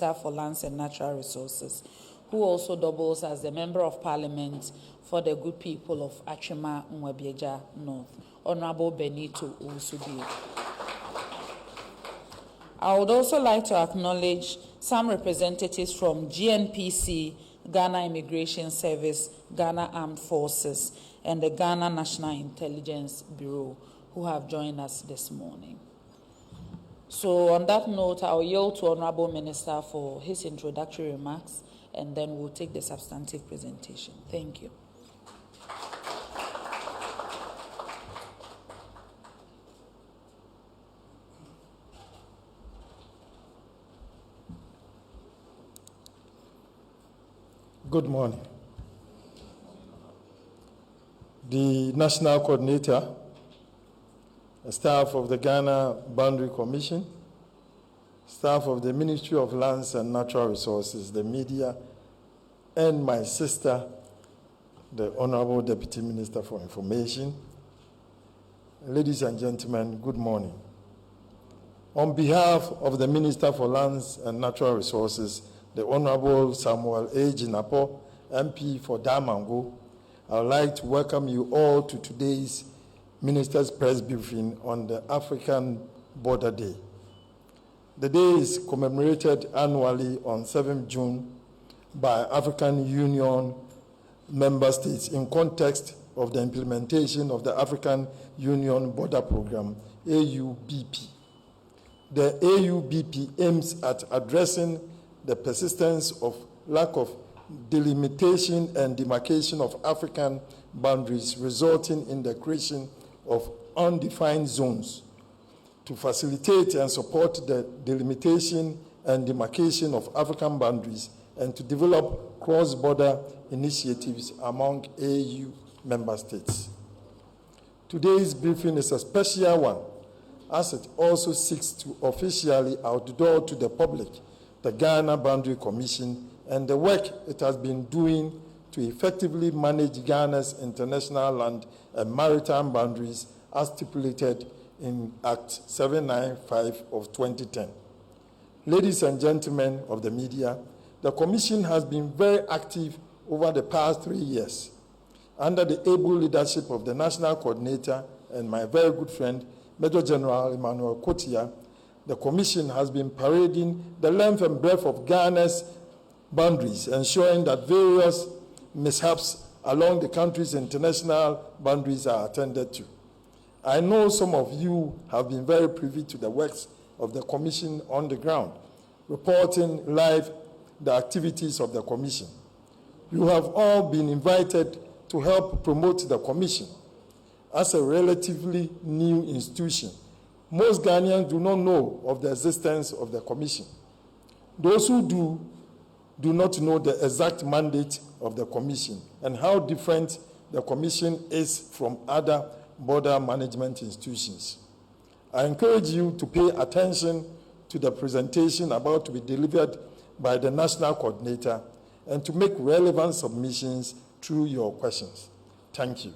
for Lands and Natural Resources, who also doubles as the Member of Parliament for the good people of Achima Nwebieja North, Honorable Benito Usudio. I would also like to acknowledge some representatives from GNPC, Ghana Immigration Service, Ghana Armed Forces, and the Ghana National Intelligence Bureau, who have joined us this morning. So on that note, I'll yield to Honorable Minister for his introductory remarks, and then we'll take the substantive presentation. Thank you. Good morning. The National Coordinator, the staff of the Ghana Boundary Commission, staff of the Ministry of Lands and Natural Resources, the media, and my sister, the Honorable Deputy Minister for Information. Ladies and gentlemen, good morning. On behalf of the Minister for Lands and Natural Resources, the Honorable Samuel A. Jinapo, MP for Damango, I would like to welcome you all to today's Minister's Press Briefing on the African Border Day. The day is commemorated annually on 7th June by African Union member states in context of the implementation of the African Union Border Program, AUBP. The AUBP aims at addressing the persistence of lack of delimitation and demarcation of African boundaries, resulting in the creation of undefined zones, to facilitate and support the delimitation and demarcation of African boundaries, and to develop cross-border initiatives among AU member states. Today's briefing is a special one, as it also seeks to officially outdoor to the public the Ghana Boundary Commission and the work it has been doing to effectively manage Ghana's international land and maritime boundaries as stipulated in Act 795 of 2010. Ladies and gentlemen of the media, the Commission has been very active over the past 3 years. Under the able leadership of the National Coordinator and my very good friend, Major General Emmanuel Kotia, the Commission has been parading the length and breadth of Ghana's boundaries, ensuring that various mishaps along the country's international boundaries are attended to. I know some of you have been very privy to the works of the Commission on the ground, reporting live the activities of the Commission. You have all been invited to help promote the Commission. As a relatively new institution, most Ghanaians do not know of the existence of the Commission. Those who do not know the exact mandate of the Commission and how different the Commission is from other border management institutions. I encourage you to pay attention to the presentation about to be delivered by the National Coordinator and to make relevant submissions through your questions. Thank you.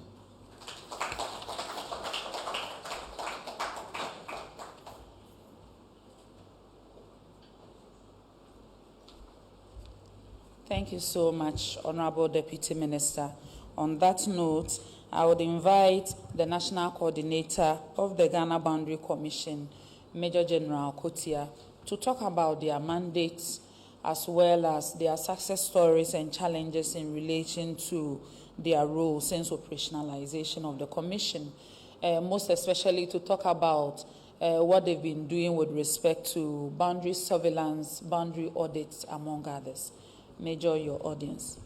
Thank you so much, Honorable Deputy Minister. On that note, I would invite the National Coordinator of the Ghana Boundary Commission, Major General Kotia, to talk about their mandates as well as their success stories and challenges in relation to their role since operationalization of the Commission, most especially to talk about what they've been doing with respect to boundary surveillance, boundary audits, among others. Major, your audience.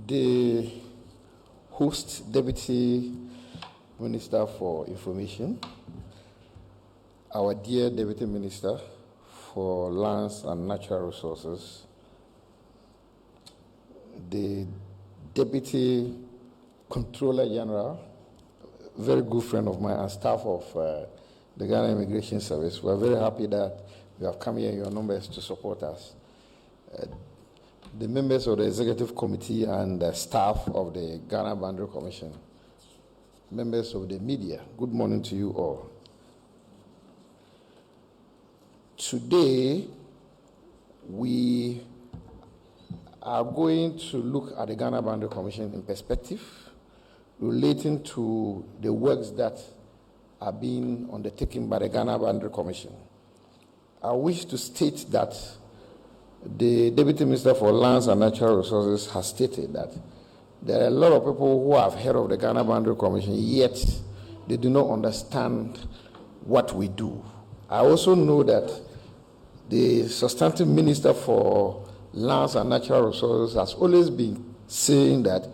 The host Deputy Minister for Information, our dear Deputy Minister for Lands and Natural Resources, the Deputy Controller General, very good friend of mine and staff of the Ghana Immigration Service. We are very happy that you have come here in your numbers to support us. the members of the Executive Committee and the staff of the Ghana Boundary Commission, members of the media, good morning to you all. Today, we are going to look at the Ghana Boundary Commission in perspective relating to the works that are being undertaken by the Ghana Boundary Commission. I wish to state that the Deputy Minister for Lands and Natural Resources has stated that there are a lot of people who have heard of the Ghana Boundary Commission, yet they do not understand what we do. I also know that the substantive Minister for Lands and Natural Resources has always been saying that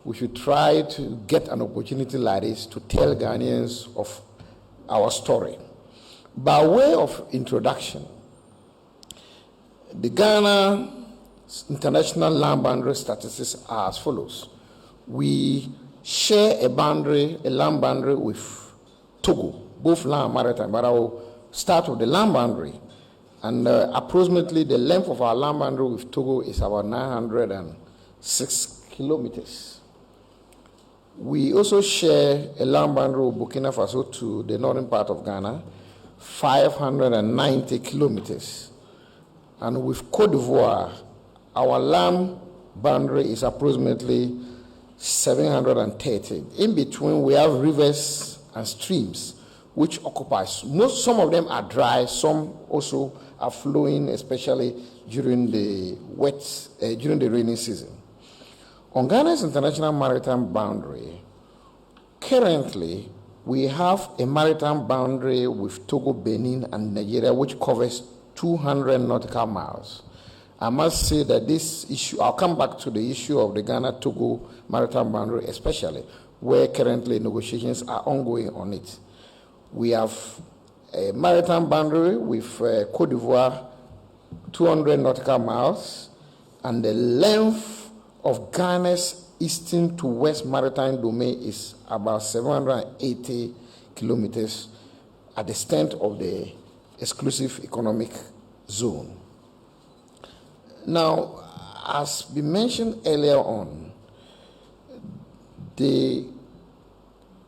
we should try to get an opportunity like this to tell Ghanaians of our story. By way of introduction, the Ghana International Land Boundary Statistics are as follows. We share a land boundary with Togo, both land and maritime, but I will start with the land boundary. And approximately the length of our land boundary with Togo is about 906 kilometers. We also share a land boundary with Burkina Faso to the northern part of Ghana, 590 kilometers. And with Cote d'Ivoire, our land boundary is approximately 730. In between, we have rivers and streams, which occupies, some of them are dry, some also are flowing, especially during the rainy season. On Ghana's international maritime boundary, currently, we have a maritime boundary with Togo, Benin, and Nigeria, which covers 200 nautical miles. I must say that this issue, I'll come back to the issue of the Ghana-Togo maritime boundary, especially, where currently negotiations are ongoing on it. We have a maritime boundary with Cote d'Ivoire, 200 nautical miles, and the length of Ghana's eastern to west maritime domain is about 780 kilometers at the extent of the exclusive economic zone. Now, as we mentioned earlier on, the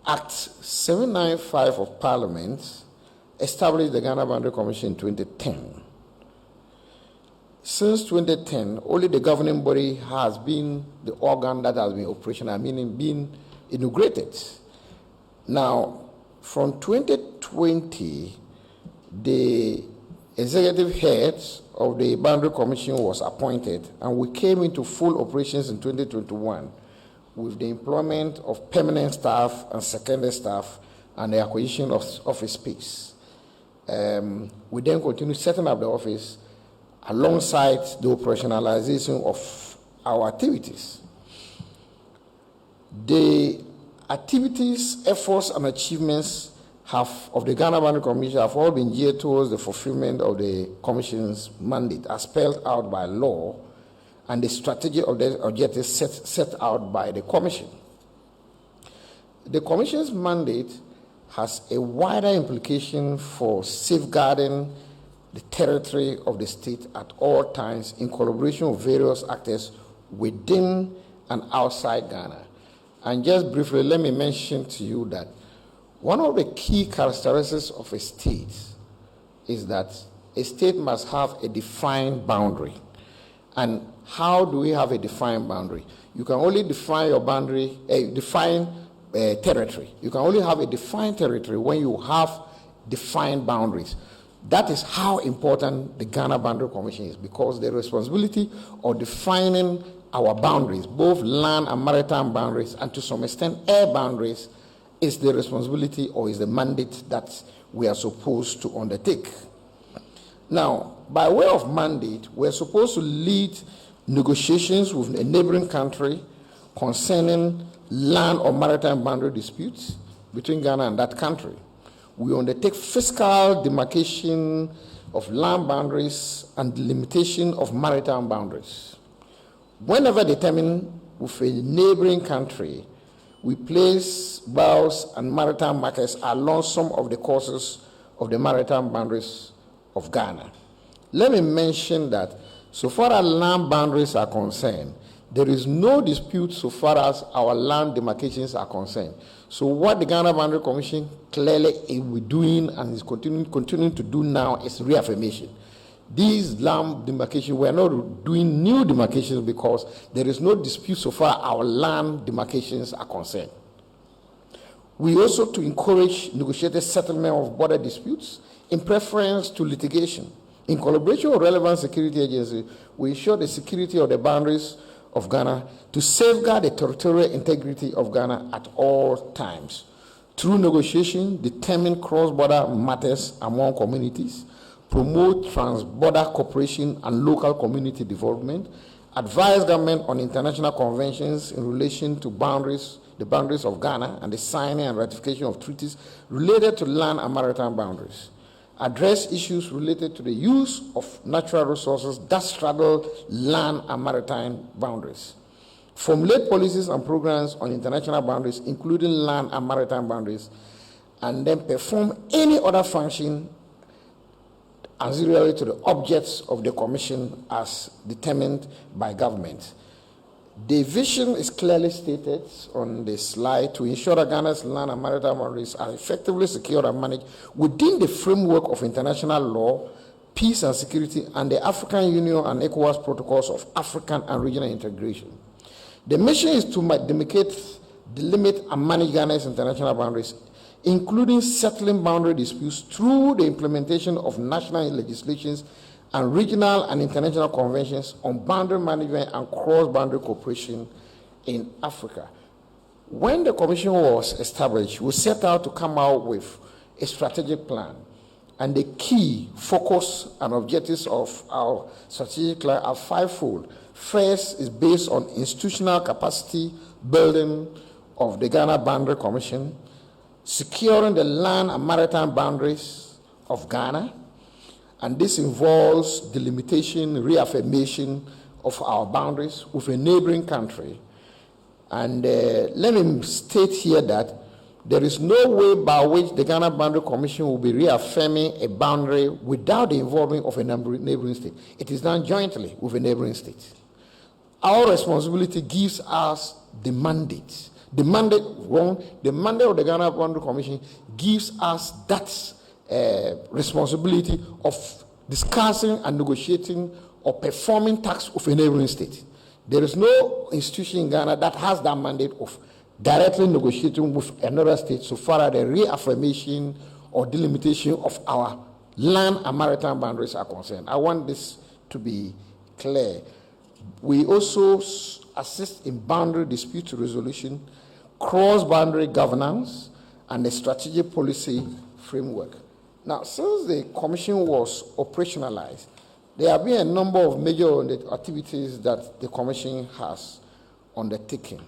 Act 795 of Parliament established the Ghana Boundary Commission in 2010. Since 2010, only the governing body has been the organ that has been operational, meaning being inaugurated. Now, from 2020, the executive head of the Boundary Commission was appointed, and we came into full operations in 2021 with the employment of permanent staff and secondary staff and the acquisition of office space. We then continued setting up the office alongside the operationalization of our activities. The activities, efforts, and achievements of the Ghana Boundary Commission have all been geared towards the fulfillment of the Commission's mandate as spelled out by law and the strategic objectives set out by the Commission. The Commission's mandate has a wider implication for safeguarding the territory of the state at all times in collaboration with various actors within and outside Ghana. And just briefly, let me mention to you that one of the key characteristics of a state is that a state must have a defined boundary. And how do we have a defined boundary? You can only define your boundary, territory. You can only have a defined territory when you have defined boundaries. That is how important the Ghana Boundary Commission is, because the responsibility of defining our boundaries, both land and maritime boundaries, and to some extent air boundaries, is the responsibility or is the mandate that we are supposed to undertake. Now, by way of mandate, we're supposed to lead negotiations with a neighboring country concerning land or maritime boundary disputes between Ghana and that country. We undertake fiscal demarcation of land boundaries and delimitation of maritime boundaries. Whenever determined with a neighboring country, we place bows and maritime markers along some of the courses of the maritime boundaries of Ghana. Let me mention that So far as land boundaries are concerned, there is no dispute so far as our land demarcations are concerned. So what the Ghana Boundary Commission clearly is doing and is continuing to do now is reaffirmation. These land demarcations, we are not doing new demarcations because there is no dispute so far our land demarcations are concerned. We also to encourage negotiated settlement of border disputes in preference to litigation. In collaboration with relevant security agencies, we ensure the security of the boundaries of Ghana to safeguard the territorial integrity of Ghana at all times. Through negotiation, determine cross-border matters among communities, promote trans-border cooperation and local community development, advise government on international conventions in relation to the boundaries of Ghana and the signing and ratification of treaties related to land and maritime boundaries, address issues related to the use of natural resources that straddle land and maritime boundaries, formulate policies and programs on international boundaries, including land and maritime boundaries, and then perform any other function auxiliary to the objects of the Commission as determined by government. The vision is clearly stated on the slide to ensure that Ghana's land and maritime boundaries are effectively secured and managed within the framework of international law, peace and security, and the African Union and ECOWAS protocols of African and regional integration. The mission is to delimit and manage Ghana's international boundaries, including settling boundary disputes through the implementation of national legislations and regional and international conventions on boundary management and cross-boundary cooperation in Africa. When the Commission was established, we set out to come out with a strategic plan. And the key focus and objectives of our strategic plan are fivefold. First is based on institutional capacity building of the Ghana Boundary Commission, securing the land and maritime boundaries of Ghana, and this involves delimitation, reaffirmation of our boundaries with a neighboring country. And let me state here that there is no way by which the Ghana Boundary Commission will be reaffirming a boundary without the involvement of a neighboring state. It is done jointly with a neighboring state. Our responsibility gives us the mandate. The mandate of the Ghana Boundary Commission gives us that responsibility of discussing and negotiating or performing tasks of a neighboring state. There is no institution in Ghana that has that mandate of directly negotiating with another state so far as the reaffirmation or delimitation of our land and maritime boundaries are concerned. I want this to be clear. We also assist in boundary dispute resolution, cross-boundary governance, and a strategic policy framework. Now, since the Commission was operationalized, there have been a number of major activities that the Commission has undertaken.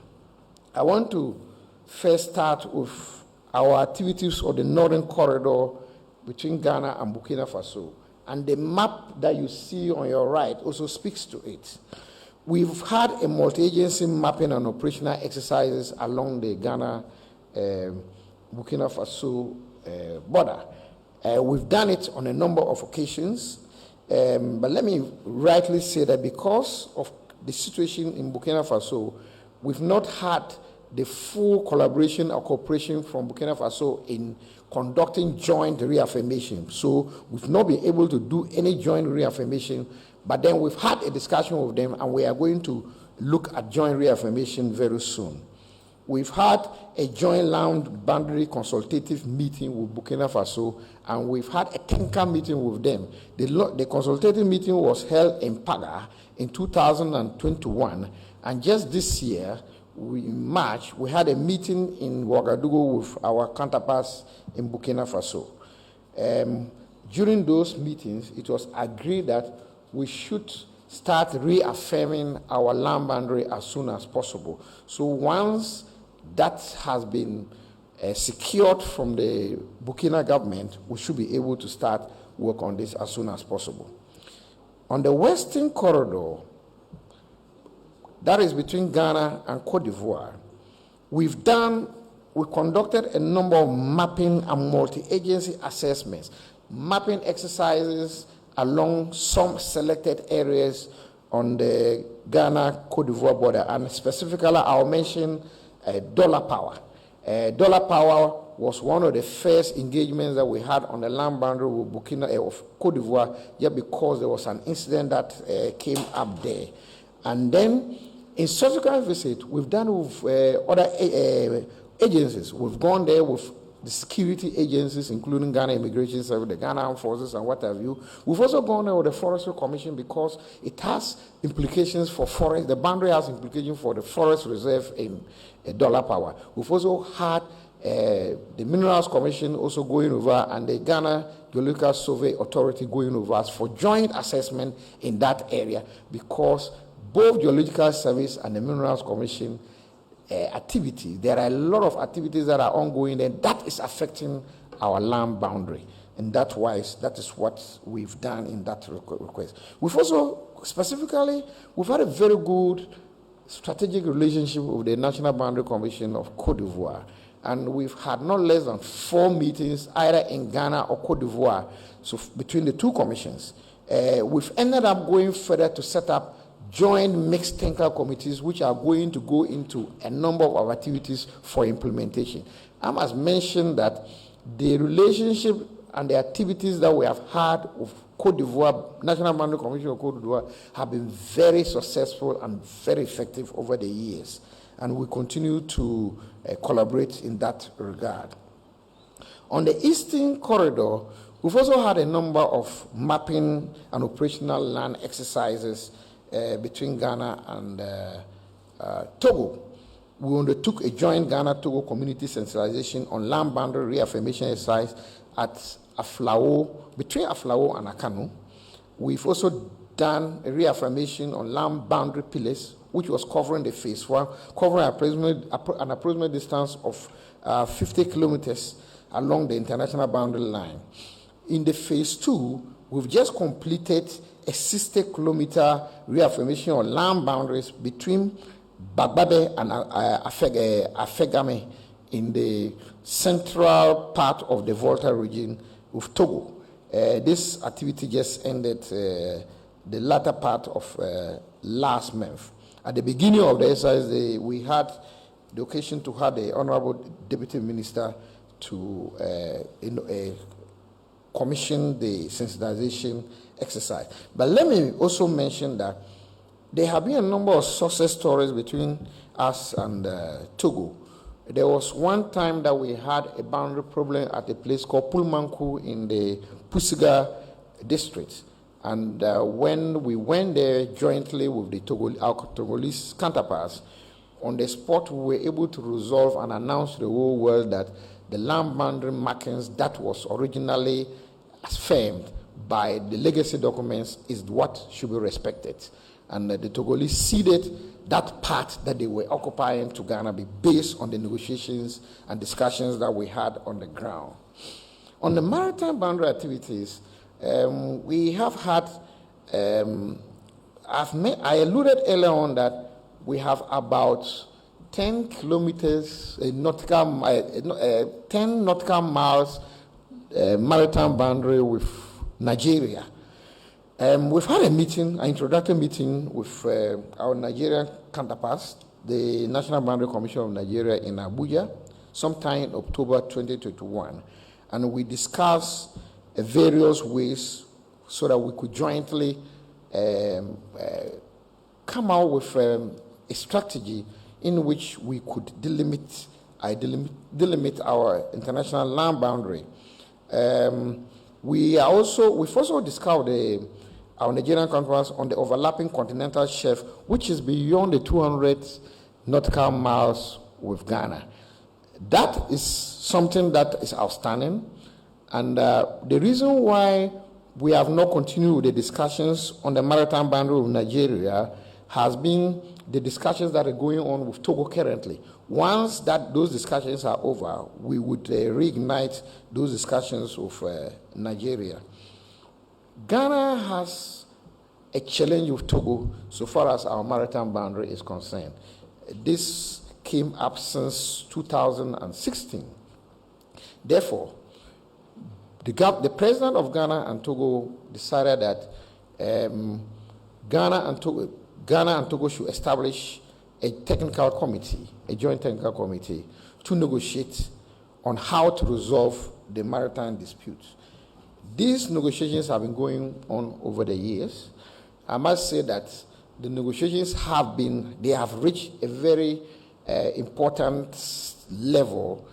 I want to first start with our activities on the northern corridor between Ghana and Burkina Faso. And the map that you see on your right also speaks to it. We've had a multi-agency mapping and operational exercises along the Ghana-Burkina Faso border. We've done it on a number of occasions, but let me rightly say that because of the situation in Burkina Faso, we've not had the full collaboration or cooperation from Burkina Faso in conducting joint reaffirmation. So we've not been able to do any joint reaffirmation, but then we've had a discussion with them and we are going to look at joint reaffirmation very soon. We've had a joint land boundary consultative meeting with Burkina Faso, and we've had a technical meeting with them. The consultative meeting was held in Paga in 2021, and just this year, in March, we had a meeting in Ouagadougou with our counterparts in Burkina Faso. During those meetings, it was agreed that we should start reaffirming our land boundary as soon as possible. So once that has been secured from the Burkina government, we should be able to start work on this as soon as possible. On the western corridor, that is between Ghana and Cote d'Ivoire, we conducted a number of mapping and multi-agency assessments, mapping exercises along some selected areas on the Ghana-Cote d'Ivoire border, and specifically I'll mention Dollar Power. Dollar Power was one of the first engagements that we had on the land boundary with Burkina of Cote d'Ivoire, just because there was an incident that came up there. And then in subsequent visit, we've done with other agencies. We've gone there with the security agencies, including Ghana Immigration Service, the Ghana Armed Forces, and what have you. We've also gone there with the Forestry Commission because it has implications for forest. The boundary has implications for the forest reserve in Dollar Power. We've also had the Minerals Commission also going over, and the Ghana Geological Survey Authority going over us for joint assessment in that area, because both Geological Service and the Minerals Commission activity, there are a lot of activities that are ongoing, and that is affecting our land boundary. And that is what we've done in that request. We've also, specifically, we've had a very good strategic relationship with the National Boundary Commission of Cote d'Ivoire. And we've had not less than 4 meetings, either in Ghana or Cote d'Ivoire, so between the two commissions. We've ended up going further to set up joint mixed technical committees, which are going to go into a number of our activities for implementation. I must mention that the relationship and the activities that we have had with Cote d'Ivoire, National Boundary Commission of Cote d'Ivoire, have been very successful and very effective over the years. And we continue to collaborate in that regard. On the Eastern Corridor, we've also had a number of mapping and operational land exercises between Ghana and Togo. We undertook a joint Ghana-Togo community sensitization on land boundary reaffirmation exercise at Aflao, between Aflao and Akanu. We've also done a reaffirmation on land boundary pillars, which was covering the phase 1, covering an approximate distance of 50 kilometers along the international boundary line. In the phase 2, we've just completed a 60-kilometer reaffirmation on land boundaries between Bagbabe and Afegame in the central part of the Volta region of Togo. This activity just ended the latter part of last month. At the beginning of the exercise, we had the occasion to have the Honorable Deputy Minister to commission the sensitization exercise. But let me also mention that there have been a number of success stories between us and Togo. There was one time that we had a boundary problem at a place called Pulmanku in the Pusiga district. And when we went there jointly with the our Togolese counterparts, on the spot we were able to resolve and announce to the whole world that the land boundary markings that was originally affirmed by the legacy documents is what should be respected. And the Togolese ceded that part that they were occupying to Ghana based on the negotiations and discussions that we had on the ground. On the maritime boundary activities, we have had, I alluded earlier on that we have about 10 kilometers, 10 nautical miles maritime boundary with Nigeria. We've had a meeting, an introductory meeting with our Nigerian counterparts, the National Boundary Commission of Nigeria in Abuja, sometime in October 2021. And we discussed various ways so that we could jointly come out with a strategy in which we could delimit our international land boundary. We've also discussed our Nigerian counterparts on the overlapping continental shelf, which is beyond the 200 nautical miles with Ghana. That is something that is outstanding. And the reason why we have not continued with the discussions on the maritime boundary of Nigeria has been the discussions that are going on with Togo currently. Once those discussions are over, we would reignite those discussions with Nigeria. Ghana has a challenge with Togo so far as our maritime boundary is concerned. This came up since 2016. Therefore, The president of Ghana and Togo decided that Ghana and Togo should establish a technical committee, a joint technical committee, to negotiate on how to resolve the maritime disputes. These negotiations have been going on over the years. I must say that the negotiations have reached a very important level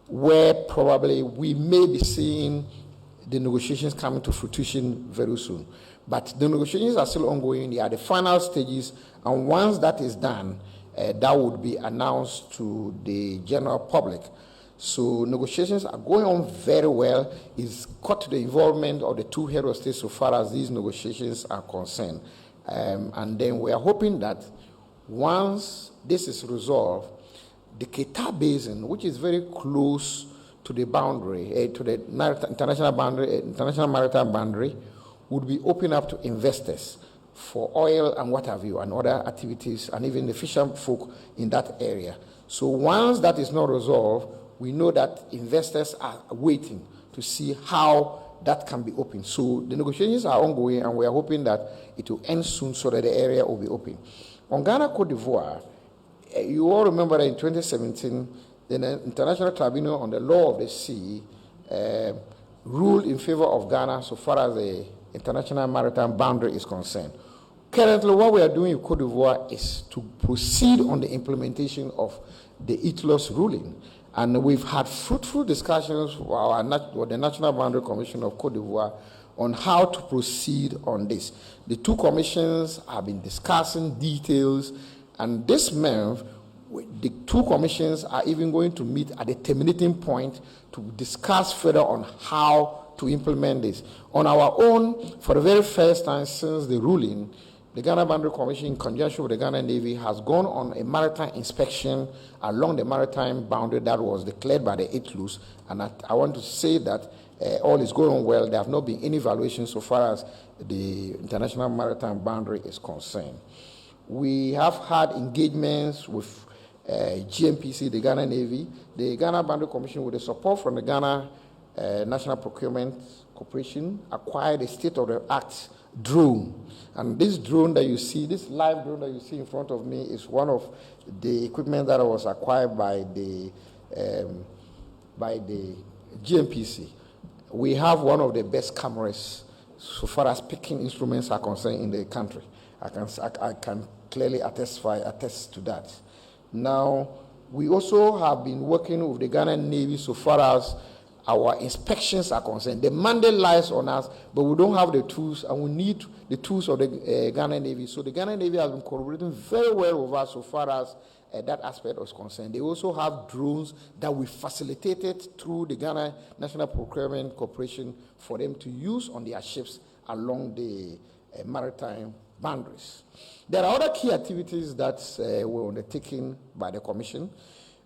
where probably we may be seeing the negotiations coming to fruition very soon. But the negotiations are still ongoing. They are the final stages, and once that is done, that would be announced to the general public. So negotiations are going on very well. It's got to the involvement of the two head of states so far as these negotiations are concerned. And then we are hoping that once this is resolved, the Keita Basin, which is very close to the boundary, to the international maritime boundary, would be open up to investors for oil and what have you, and other activities, and even the fisher folk in that area. So once that is not resolved, we know that investors are waiting to see how that can be open. So the negotiations are ongoing, and we are hoping that it will end soon so that the area will be open. On Ghana, Cote d'Ivoire, you all remember that in 2017, the International Tribunal on the Law of the Sea ruled in favor of Ghana so far as the international maritime boundary is concerned. Currently, what we are doing in Cote d'Ivoire is to proceed on the implementation of the ITLOS ruling. And we've had fruitful discussions with the National Boundary Commission of Cote d'Ivoire on how to proceed on this. The two commissions have been discussing details, and this month, the two commissions are even going to meet at the terminating point to discuss further on how to implement this. On our own, for the very first time since the ruling, the Ghana Boundary Commission, in conjunction with the Ghana Navy, has gone on a maritime inspection along the maritime boundary that was declared by the ITLOS. And I want to say that all is going well. There have not been any violations so far as the international maritime boundary is concerned. We have had engagements with GMPC, the Ghana Navy, the Ghana Boundary Commission, with the support from the Ghana National Procurement Corporation, acquired a state-of-the-art drone. And this drone that you see, this live drone that you see in front of me, is one of the equipment that was acquired by the GMPC. We have one of the best cameras so far as picking instruments are concerned in the country. I can clearly attest to that. Now, we also have been working with the Ghana Navy so far as our inspections are concerned. The mandate lies on us, but we don't have the tools, and we need the tools of the Ghana Navy. So the Ghana Navy has been collaborating very well with us so far as that aspect is concerned. They also have drones that we facilitated through the Ghana National Procurement Corporation for them to use on their ships along the maritime boundaries. There are other key activities that were undertaken by the Commission.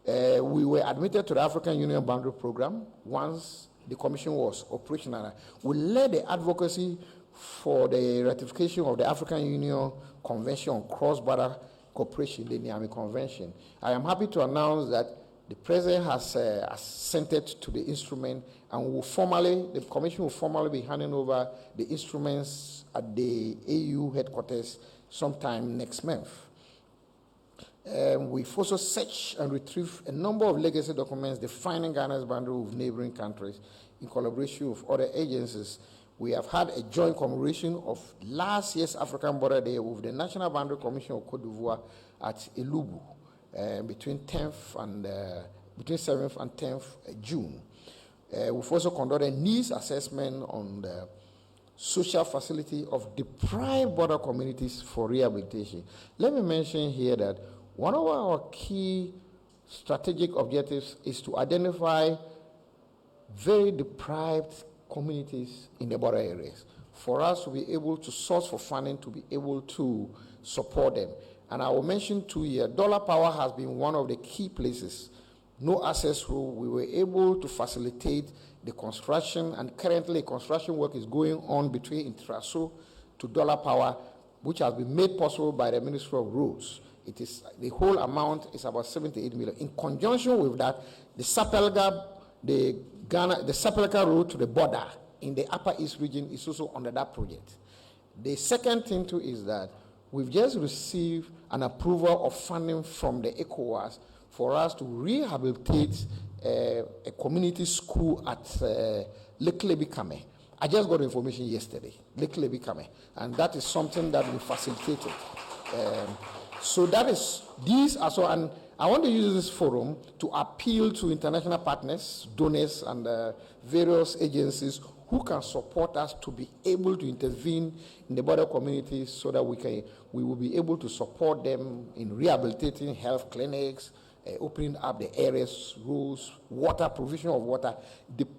We were admitted to the African Union Boundary Program once the Commission was operational. We led the advocacy for the ratification of the African Union Convention on Cross-Border Cooperation, the Niamey Convention. I am happy to announce that the President has assented to the instrument, and the Commission will formally be handing over the instruments at the AU headquarters sometime next month. We've also searched and retrieved a number of legacy documents defining Ghana's boundary with neighboring countries in collaboration with other agencies. We have had a joint commemoration of last year's African Border Day with the National Boundary Commission of Cote d'Ivoire at Elubu between 7th and 10th June. We've also conducted a needs assessment on the social facility of deprived border communities for rehabilitation. Let me mention here that one of our key strategic objectives is to identify very deprived communities in the border areas for us to be able to source for funding to be able to support them. And I will mention 2 here. Dollar Power has been one of the key places. No access rule, we were able to facilitate the construction, and currently construction work is going on between Intraso to Dollar Power, which has been made possible by the Ministry of Roads. It is, the whole amount is about 78 million. In conjunction with that, the the Sepulchre Road to the border in the Upper East region is also under that project. The second thing too is that we've just received an approval of funding from the ECOWAS for us to rehabilitate a community school at Lake Lebikame. I just got information yesterday, Lake Lebikame, and that is something that we facilitated. So that is, these are so, and I want to use this forum to appeal to international partners, donors, and various agencies who can support us to be able to intervene in the border communities so that we will be able to support them in rehabilitating health clinics, opening up the areas, roads, water, provision of water.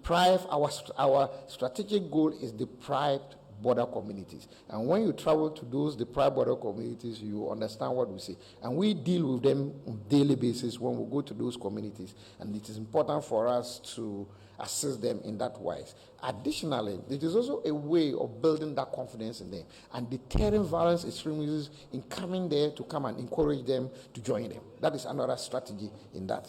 Our strategic goal is deprived border communities. And when you travel to those deprived border communities, you understand what we say. And we deal with them on a daily basis when we go to those communities. And it is important for us to assist them in that wise. Additionally, it is also a way of building that confidence in them and deterring violence extremists in coming there to come and encourage them to join them. That is another strategy in that.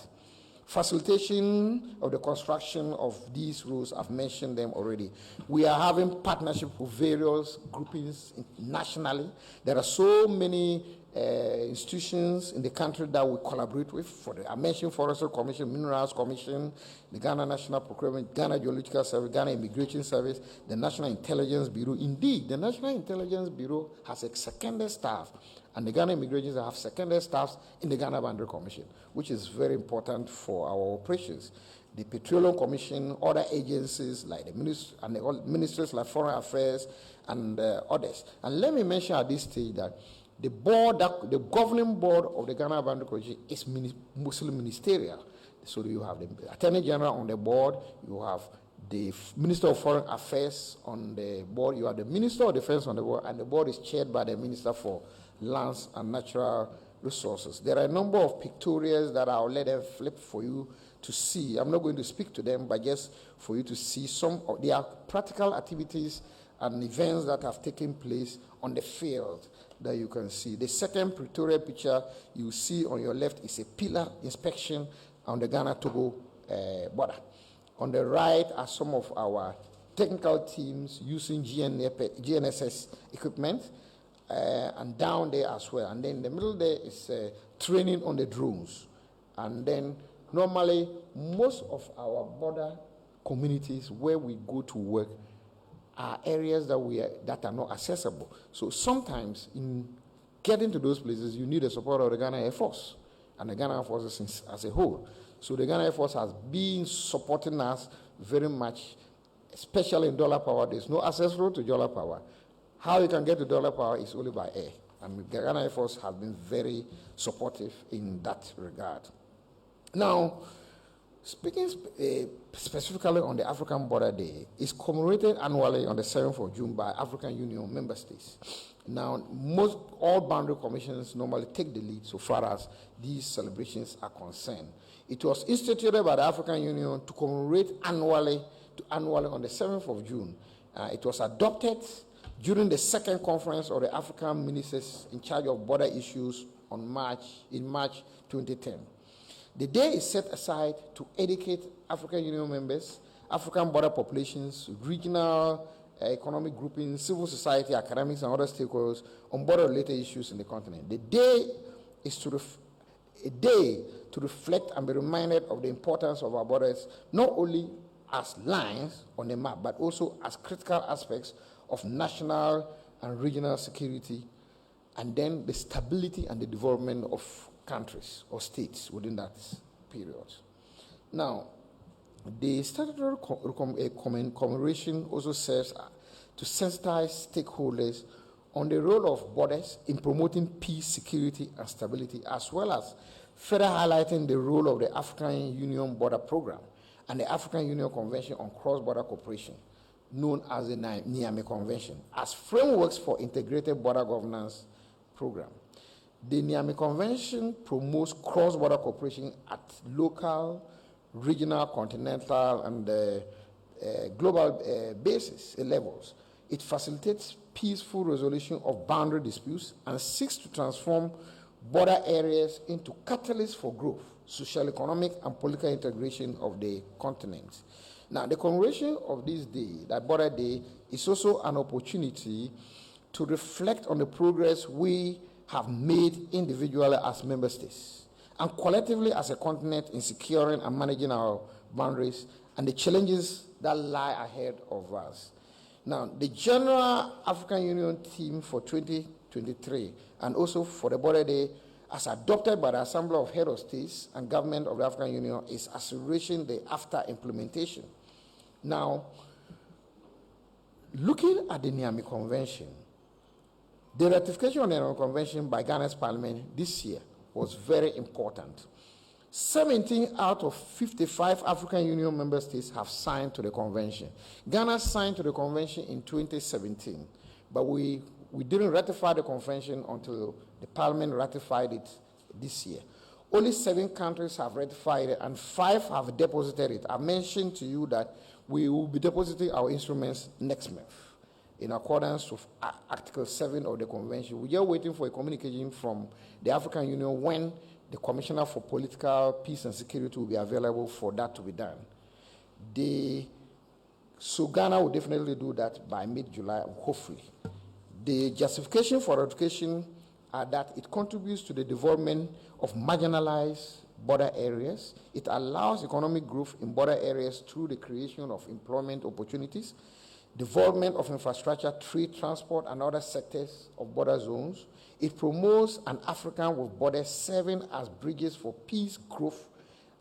Facilitation of the construction of these roads, I've mentioned them already. We are having partnership with various groupings nationally. There are so many institutions in the country that we collaborate with. I mentioned Forestry Commission, Minerals Commission, the Ghana National Procurement, Ghana Geological Service, Ghana Immigration Service, the National Intelligence Bureau. Indeed, the National Intelligence Bureau has a seconded staff, and the Ghana Immigration have seconded staffs in the Ghana Boundary Commission, which is very important for our operations. The Petroleum Commission, other agencies like the ministries like Foreign Affairs and others. And let me mention at this stage that the governing board of the Ghana Boundary Commission is mostly ministerial. So you have the Attorney General on the board, you have the Minister of Foreign Affairs on the board, you have the Minister of Defense on the board, and the board is chaired by the Minister for Lands and Natural Resources. There are a number of pictorials that I'll let them flip for you to see. I'm not going to speak to them, but just for you to see some of their practical activities and events that have taken place on the field that you can see. The second pictorial picture you see on your left is a pillar inspection on the Ghana-Togo border. On the right are some of our technical teams using GNSS equipment, and down there as well. And then in the middle there is training on the drones. And then normally most of our border communities where we go to work are areas that are not accessible. So sometimes in getting to those places, you need the support of the Ghana Air Force and the Ghana Air Force as a whole. So the Ghana Air Force has been supporting us very much, especially in Dollar Power. There's no access road to Dollar Power. How you can get to Dollar Power is only by air. And the Ghana Air Force has been very supportive in that regard. Now, speaking specifically on the African Border Day, is commemorated annually on the 7th of June by African Union member states. Now, all boundary commissions normally take the lead so far as these celebrations are concerned. It was instituted by the African Union to commemorate annually on the 7th of June. It was adopted during the second conference of the African ministers in charge of border issues in March 2010. The day is set aside to educate African Union members, African border populations, regional economic groupings, civil society, academics, and other stakeholders on border-related issues in the continent. The day is a day to reflect and be reminded of the importance of our borders, not only as lines on the map, but also as critical aspects of national and regional security, and then the stability and the development of countries or states within that period. Now, the statutory commemoration also serves to sensitize stakeholders on the role of borders in promoting peace, security, and stability, as well as further highlighting the role of the African Union Border Program and the African Union Convention on Cross-Border Cooperation, known as the Niamey Convention, as frameworks for integrated border governance program. The Niamey Convention promotes cross-border cooperation at local, regional, continental, and global basis levels. It facilitates peaceful resolution of boundary disputes and seeks to transform border areas into catalysts for growth, social, economic, and political integration of the continent. Now, the commemoration of this day, that Border Day, is also an opportunity to reflect on the progress we have made individually as member states and collectively as a continent in securing and managing our boundaries and the challenges that lie ahead of us. Now, the General African Union theme for 2023 and also for the Border Day, as adopted by the Assembly of Head of States and Government of the African Union, is accelerating the AfTA implementation. Now, looking at the Niamey Convention, the ratification of the Niamey Convention by Ghana's Parliament this year was very important. 17 out of 55 African Union member states have signed to the convention. Ghana signed to the convention in 2017, but we didn't ratify the convention until the Parliament ratified it this year. Only 7 countries have ratified it and 5 have deposited it. I mentioned to you that we will be depositing our instruments next month in accordance with Article 7 of the convention. We are waiting for a communication from the African Union when the Commissioner for Political Peace and Security will be available for that to be done. So Ghana will definitely do that by mid-July, hopefully. The justification for ratification are that it contributes to the development of marginalized border areas. It allows economic growth in border areas through the creation of employment opportunities, development of infrastructure, trade, transport, and other sectors of border zones. It promotes an Africa with borders serving as bridges for peace, growth,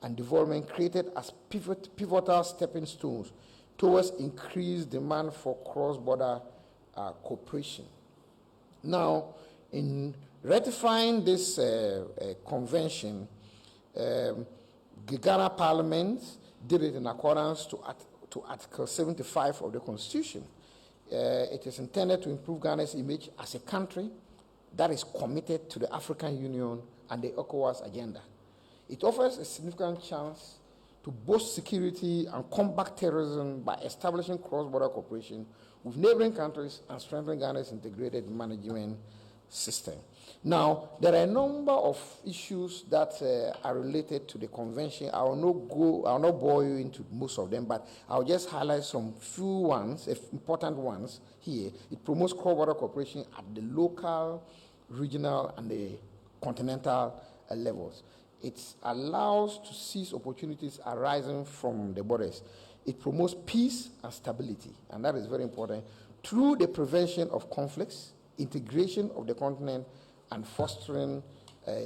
and development, created as pivotal stepping stones towards increased demand for cross-border cooperation. Now, in ratifying this convention, the Ghana Parliament did it in accordance to Article 75 of the Constitution. It is intended to improve Ghana's image as a country that is committed to the African Union and the ECOWAS agenda. It offers a significant chance to boost security and combat terrorism by establishing cross-border cooperation with neighboring countries and strengthening Ghana's integrated management system. Now, there are a number of issues that are related to the convention. I will not bore you into most of them, but I'll just highlight some few ones, important ones here. It promotes cross-border cooperation at the local, regional, and the continental levels. It allows to seize opportunities arising from the borders. It promotes peace and stability, and that is very important, through the prevention of conflicts, integration of the continent, and fostering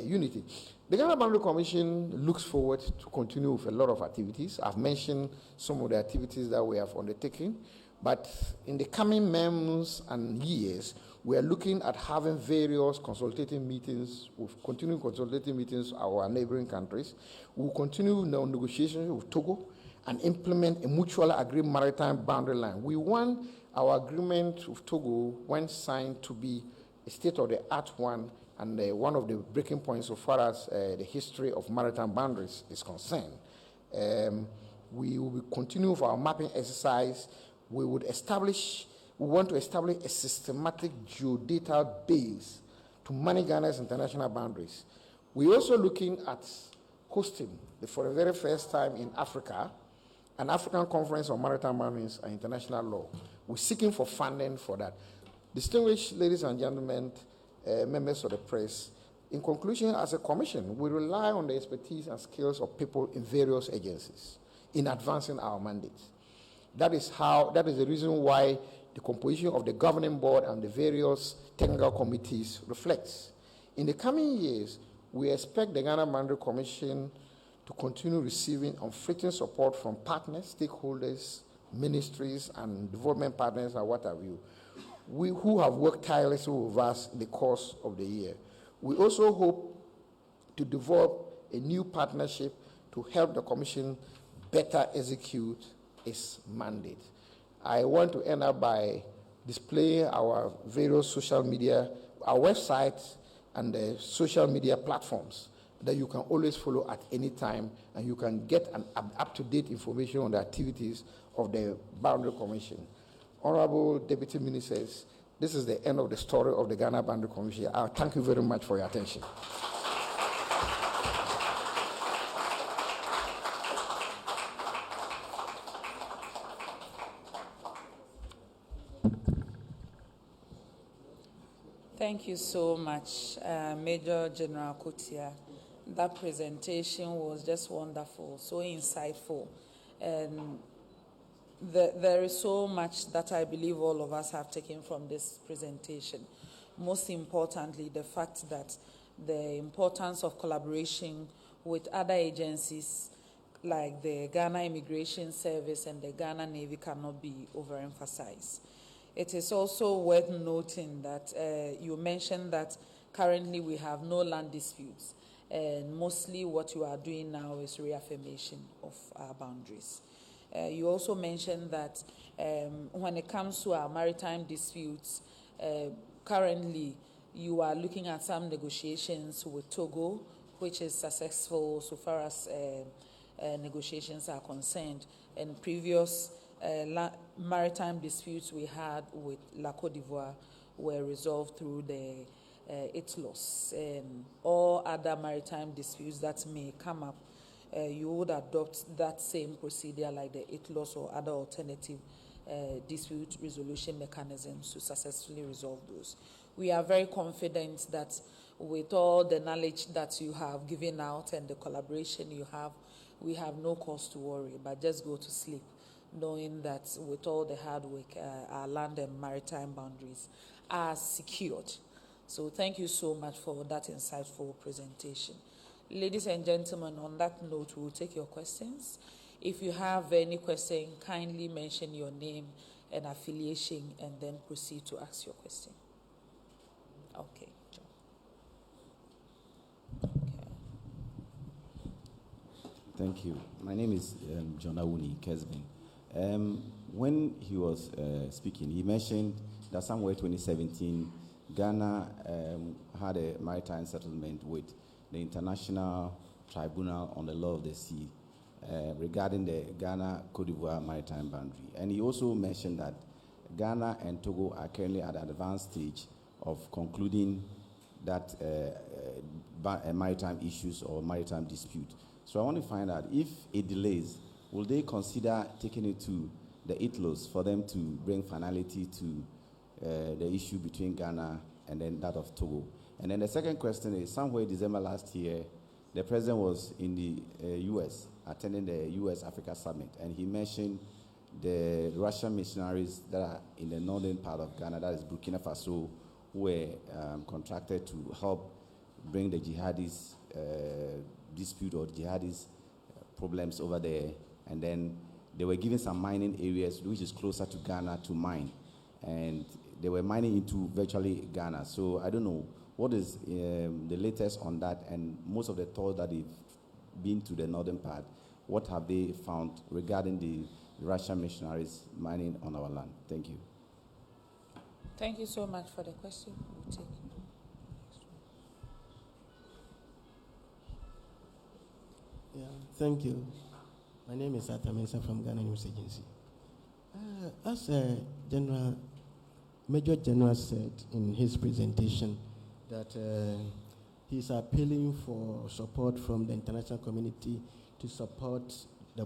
unity. The Ghana Boundary Commission looks forward to continue with a lot of activities. I've mentioned some of the activities that we have undertaken, but in the coming months and years, we are looking at having various consultative meetings, continuing consultative meetings with our neighboring countries. We will continue now negotiations with Togo and implement a mutually agreed maritime boundary line. We want our agreement with Togo, when signed, to be a state-of-the-art one and one of the breaking points so far as the history of maritime boundaries is concerned. We will continue with our mapping exercise. We want to establish a systematic geodata base to manage Ghana's international boundaries. We're also looking at hosting, for the very first time in Africa, an African Conference on Maritime Boundaries and International Law. We're seeking for funding for that. Distinguished ladies and gentlemen, members of the press, in conclusion, as a commission, we rely on the expertise and skills of people in various agencies in advancing our mandates. That is the reason why the composition of the governing board and the various technical committees reflects. In the coming years, we expect the Ghana Boundary Commission to continue receiving unflinching support from partners, stakeholders, ministries, and development partners, and what have you, who have worked tirelessly with us in the course of the year. We also hope to develop a new partnership to help the Commission better execute its mandate. I want to end up by displaying our various social media, our website, and the social media platforms that you can always follow at any time, and you can get an up-to-date information on the activities of the Boundary Commission. Honorable Deputy Ministers, this is the end of the story of the Ghana Boundary Commission. I thank you very much for your attention. Thank you so much, Major General Kotia. That presentation was just wonderful, so insightful. And there is so much that I believe all of us have taken from this presentation. Most importantly, the fact that the importance of collaboration with other agencies like the Ghana Immigration Service and the Ghana Navy cannot be overemphasized. It is also worth noting that you mentioned that currently we have no land disputes, and mostly what you are doing now is reaffirmation of our boundaries. You also mentioned that when it comes to our maritime disputes, currently you are looking at some negotiations with Togo, which is successful so far as negotiations are concerned, and previous maritime disputes we had with La Côte d'Ivoire were resolved through the ITLOS. And all other maritime disputes that may come up, you would adopt that same procedure like the ITLOS or other alternative dispute resolution mechanisms to successfully resolve those. We are very confident that with all the knowledge that you have given out and the collaboration you have, we have no cause to worry, but just go to sleep knowing that with all the hard work, our land and maritime boundaries are secured. So thank you so much for that insightful presentation. Ladies and gentlemen, on that note, we'll take your questions. If you have any question, kindly mention your name and affiliation and then proceed to ask your question. Okay, John. Okay. Thank you. My name is John Awuni Kesvin. When he was speaking, he mentioned that somewhere 2017, Ghana had a maritime settlement with the International Tribunal on the Law of the Sea regarding the Ghana-Côte d'Ivoire maritime boundary. And he also mentioned that Ghana and Togo are currently at an advanced stage of concluding that maritime issues or maritime dispute. So I want to find out if it delays, will they consider taking it to the ITLOS for them to bring finality to the issue between Ghana and then that of Togo? And then the second question is, somewhere December last year, the president was in the U.S., attending the U.S.-Africa Summit, and he mentioned the Russian missionaries that are in the northern part of Ghana, that is Burkina Faso, who were contracted to help bring the jihadis dispute or jihadis problems over there. And then they were given some mining areas which is closer to Ghana to mine. And they were mining into virtually Ghana. So I don't know, what is the latest on that? And most of the tours that they've been to the northern part, what have they found regarding the Russian missionaries mining on our land? Thank you. Thank you so much for the question. We'll take Yeah, thank you. My name is Arthur Mensah from Ghana News Agency. As Major General said in his presentation that he's appealing for support from the international community to support the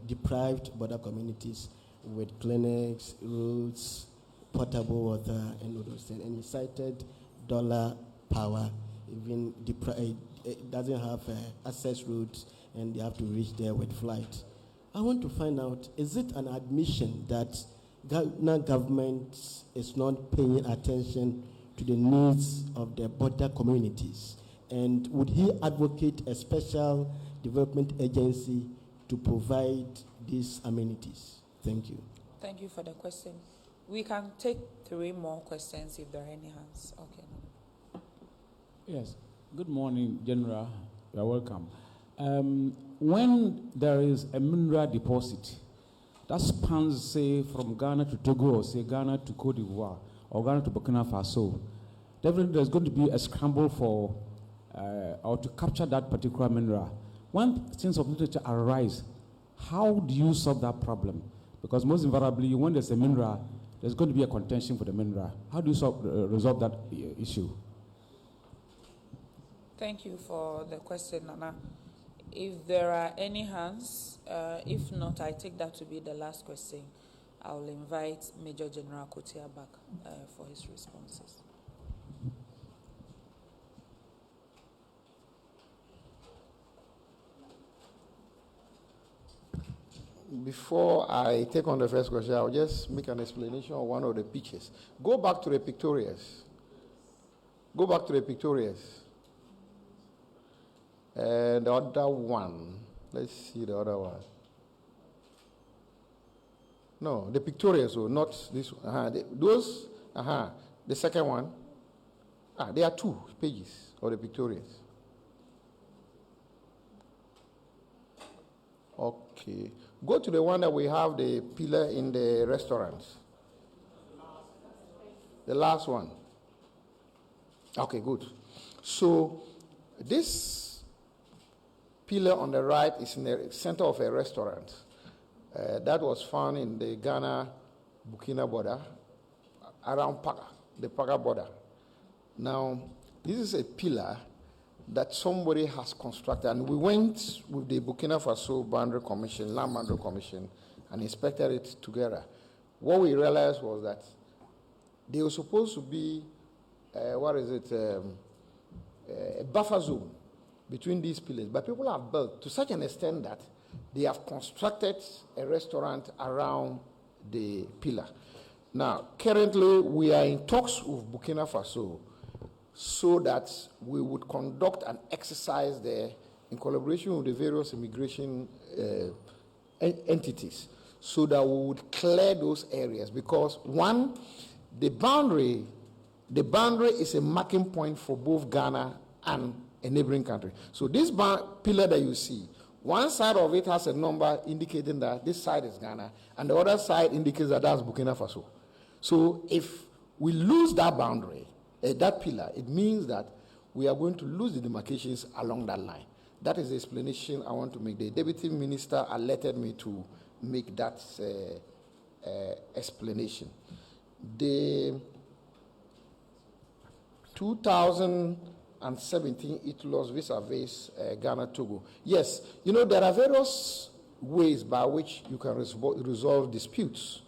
deprived border communities with clinics, roads, potable water, and all those things. And he cited dollar power, even it doesn't have access routes, and they have to reach there with flight. I want to find out, is it an admission that Ghana government is not paying attention to the needs of the border communities? And would he advocate a special development agency to provide these amenities? Thank you. Thank you for the question. We can take 3 more questions if there are any hands. Okay. Yes. Good morning, General. You are welcome. When there is a mineral deposit that spans, say, from Ghana to Togo, or say Ghana to Côte d'Ivoire, or Ghana to Burkina Faso, definitely there's going to be a scramble for or to capture that particular mineral. When things of literature arise, how do you solve that problem? Because most invariably, when there's a mineral, there's going to be a contention for the mineral. How do you resolve that issue? Thank you for the question, Nana. If there are any hands, if not, I take that to be the last question. I will invite Major General Kotia back for his responses. Before I take on the first question, I'll just make an explanation of one of the pictures. Go back to the pictorials. Go back to the pictorials. The other one. Let's see the other one. No, the pictorials, so not this one. The second one. There are 2 pages of the pictorials. Okay. Go to the one that we have the pillar in the restaurant. The last one. Okay, good. So this pillar on the right is in the center of a restaurant. That was found in the Ghana-Burkina border, around Paga, the Paga border. Now, this is a pillar that somebody has constructed, and we went with the Burkina Faso Boundary Commission, Land Boundary Commission, and inspected it together. What we realized was that they were supposed to be, a buffer zone between these pillars, but people have built to such an extent that they have constructed a restaurant around the pillar. Now, currently, we are in talks with Burkina Faso so that we would conduct an exercise there in collaboration with the various immigration entities so that we would clear those areas, because one, the boundary is a marking point for both Ghana and a neighboring country. So this pillar that you see, one side of it has a number indicating that this side is Ghana, and the other side indicates that that's Burkina Faso. So if we lose that boundary, that pillar, it means that we are going to lose the demarcations along that line. That is the explanation I want to make. The Deputy Minister alerted me to make that explanation. The 2017 ITLOS vis-a-vis Ghana, Togo. Yes, there are various ways by which you can resolve disputes.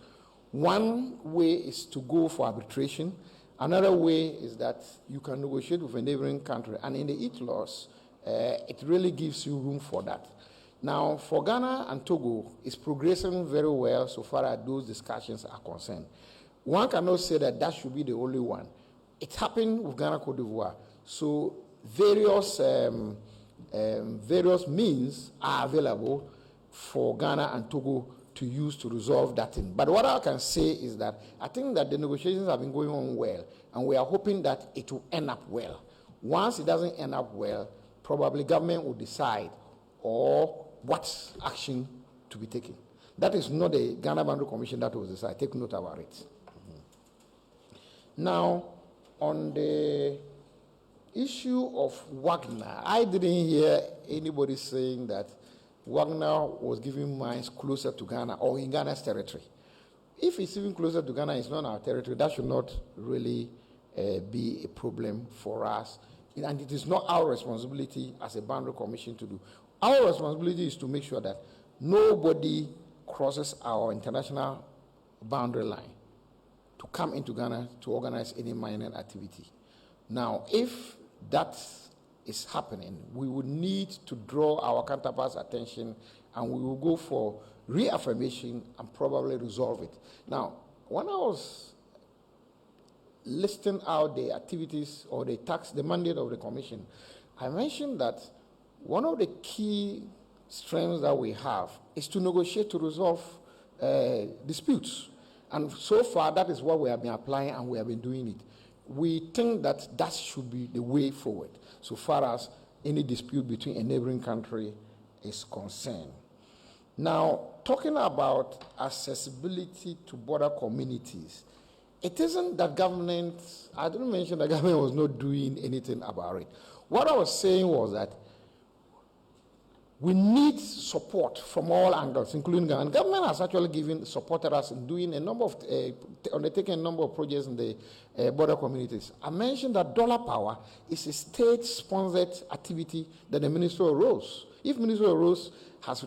One way is to go for arbitration. Another way is that you can negotiate with a neighboring country. And in the ITLOS, it really gives you room for that. Now, for Ghana and Togo, it's progressing very well so far as those discussions are concerned. One cannot say that that should be the only one. It happened with Ghana, Cote d'Ivoire. So various means are available for Ghana and Togo to use to resolve that thing. But what I can say is that I think that the negotiations have been going on well, and we are hoping that it will end up well. Once it doesn't end up well, probably government will decide or what action to be taken. That is not the Ghana Boundary Commission that will decide. Take note about it. Now, on the issue of Wagner, I didn't hear anybody saying that Wagner was giving mines closer to Ghana or in Ghana's territory. If it's even closer to Ghana, it's not our territory, that should not really be a problem for us. And it is not our responsibility as a boundary commission to do. Our responsibility is to make sure that nobody crosses our international boundary line to come into Ghana to organize any mining activity. Now, if that is happening, we would need to draw our counterparts' attention, and we will go for reaffirmation and probably resolve it. Now, when I was listing out the activities or the mandate of the commission, I mentioned that one of the key strengths that we have is to negotiate to resolve disputes. And so far, that is what we have been applying, and we have been doing it. We think that that should be the way forward, so far as any dispute between a neighboring country is concerned. Now, talking about accessibility to border communities, it isn't that government, I didn't mention that government was not doing anything about it. What I was saying was that we need support from all angles, including Ghana. And government has actually supported us in doing undertaking a number of projects in the border communities. I mentioned that Dollar Power is a state-sponsored activity that the Ministry of Roads. If Ministry of Roads has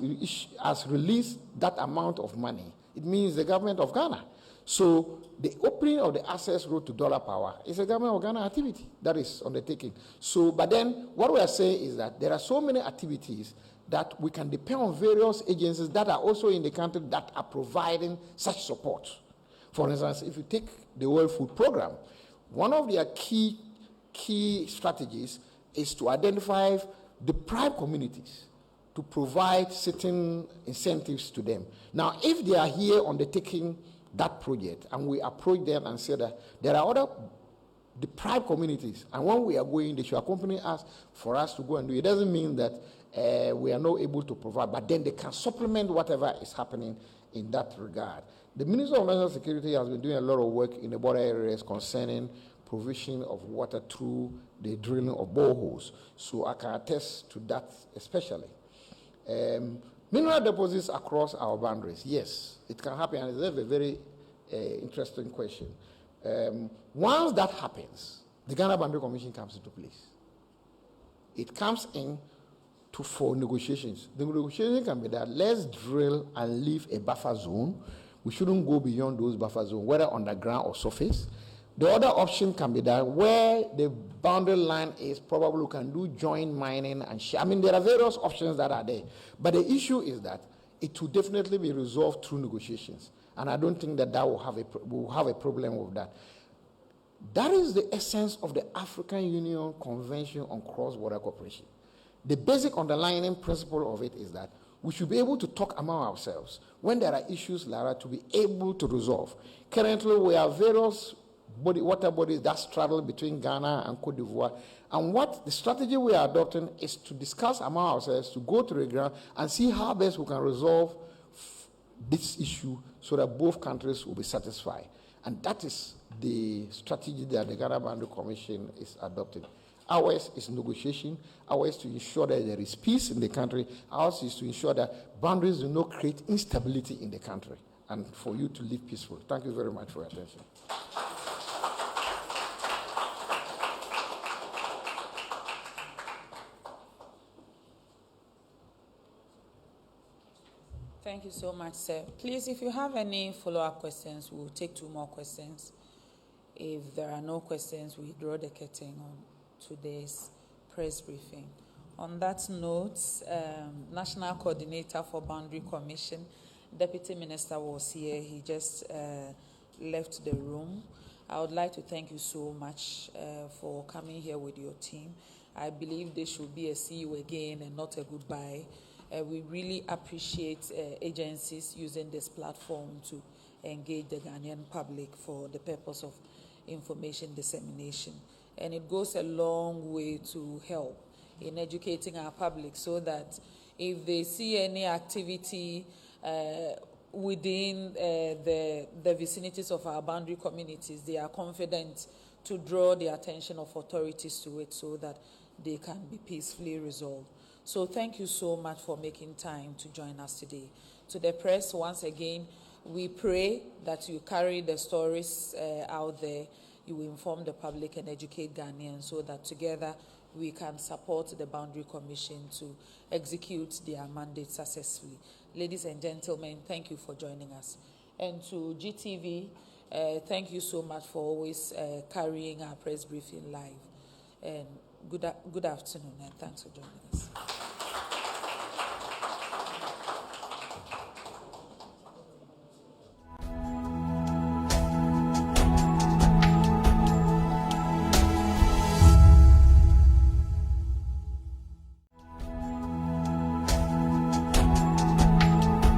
released that amount of money, it means the government of Ghana. So the opening of the access road to Dollar Power is a government of Ghana activity that is undertaking. So, but then what we are saying is that there are so many activities that we can depend on various agencies that are also in the country that are providing such support. For instance, if you take the World Food Program, one of their key strategies is to identify deprived communities to provide certain incentives to them. Now, if they are here undertaking that project and we approach them and say that there are other deprived communities, and when we are going, they should accompany us for us to go and do it. It doesn't mean that we are not able to provide, but then they can supplement whatever is happening in that regard. The Minister of National Security has been doing a lot of work in the border areas concerning provision of water through the drilling of boreholes. So I can attest to that especially. Mineral deposits across our boundaries, yes, it can happen, and it's a very interesting question. Once that happens, the Ghana Boundary Commission comes into place. It comes in for negotiations. The negotiation can be that let's drill and leave a buffer zone. We shouldn't go beyond those buffer zones, whether underground or surface. The other option can be that where the boundary line is, probably we can do joint mining and share. I mean, there are various options that are there. But the issue is that it will definitely be resolved through negotiations. And I don't think that we'll have a problem with that. That is the essence of the African Union Convention on Cross-Border Cooperation. The basic underlying principle of it is that we should be able to talk among ourselves when there are issues like that to be able to resolve. Currently, we have various water bodies that straddle between Ghana and Cote d'Ivoire. And what the strategy we are adopting is to discuss among ourselves, to go to the ground and see how best we can resolve this issue so that both countries will be satisfied. And that is the strategy that the Ghana Boundary Commission is adopting. Ours is negotiation. Ours is to ensure that there is peace in the country. Ours is to ensure that boundaries do not create instability in the country and for you to live peacefully. Thank you very much for your attention. Thank you so much, sir. Please, if you have any follow-up questions, we'll take 2 more questions. If there are no questions, we draw the curtain on today's press briefing. On that note, National Coordinator for Boundary Commission, Deputy Minister was here. He just left the room. I would like to thank you so much for coming here with your team. I believe this should be a see you again and not a goodbye. We really appreciate agencies using this platform to engage the Ghanaian public for the purpose of information dissemination. And it goes a long way to help in educating our public so that if they see any activity within the vicinities of our boundary communities, they are confident to draw the attention of authorities to it so that they can be peacefully resolved. So thank you so much for making time to join us today. To the press, once again, we pray that you carry the stories out there, you will inform the public and educate Ghanaians so that together we can support the Boundary Commission to execute their mandate successfully. Ladies and gentlemen, thank you for joining us. And to GTV, thank you so much for always carrying our press briefing live. And good afternoon, and thanks for joining us.